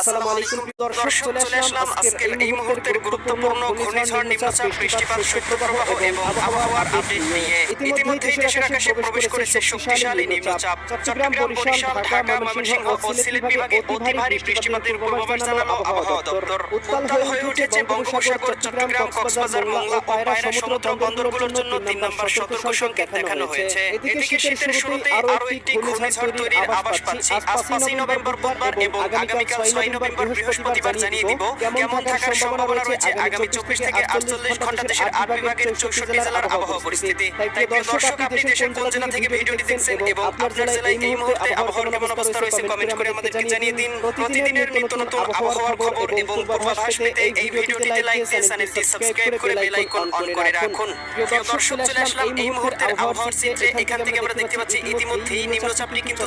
আসসালামু আলাইকুম দর্শক, চলে আসলাম আজকের এই মুহূর্তের গুরুত্বপূর্ণ ঘূর্ণিঝড়, নিম্নচাপ, বৃষ্টিপাত, শৈত্যপ্রবাহ এবং আবহাওয়ার আপডেট নিয়ে। ইতিমধ্যেই দেশের আকাশে প্রবেশ করেছে শক্তিশালী নিম্নচাপ। চট্টগ্রাম, বরিশাল, ঢাকা, ময়মনসিংহ ও সিলেট বিভাগে অতি ভারী বৃষ্টিপাতের পূর্বাভাস জানালো আবহাওয়া দপ্তর। উত্তাল হয়ে উঠেছে বঙ্গোপসাগর। চট্টগ্রাম, কক্সবাজার, মোংলা ও পায়রা সমুদ্র বন্দরগুলোর জন্য ৩ নম্বর সতর্ক সংকেত দেখানো হয়েছে। এদিকে শীতের শুরুতেই আরও একটি ঘূর্ণিঝড় তৈরির আভাস পাচ্ছি। আজ ৫ই নভেম্বর বুধবার এবং আগামীকাল ৬ নভেম্বর বৃহস্পতিবার জানিয়ে দিব কেমন থাকার সম্ভাবনা রয়েছে আগামী ২৪ থেকে ৪৮ ঘন্টা দেশের ৮ বিভাগের ৬৪ জেলার আবহাওয়া পরিস্থিতি। তাই প্রিয় দর্শক, আপনি দেশের কোন জেলা থেকে ভিডিওটি দেখছেন এবং আপনার জেলায় এই মুহূর্তে আবহাওয়ার কেমন অবস্থা রয়েছে কমেন্ট করে আমাদেরকে জানিয়ে দিন। প্রতিদিনের নিত্য নতুন আবহাওয়ার খবর এবং পূর্বাভাস পেতে এই ভিডিওটিতে লাইক দিয়ে চ্যানেলটি সাবস্ক্রাইব করে বেল আইকন অন করে রাখুন। প্রিয় দর্শক, চলে আসলাম এই মুহূর্তের আবহাওয়ার চিত্রে। এখান থেকে আমরা দেখতে পাচ্ছি ইতিমধ্যেই নিম্নচাপটি কিন্তু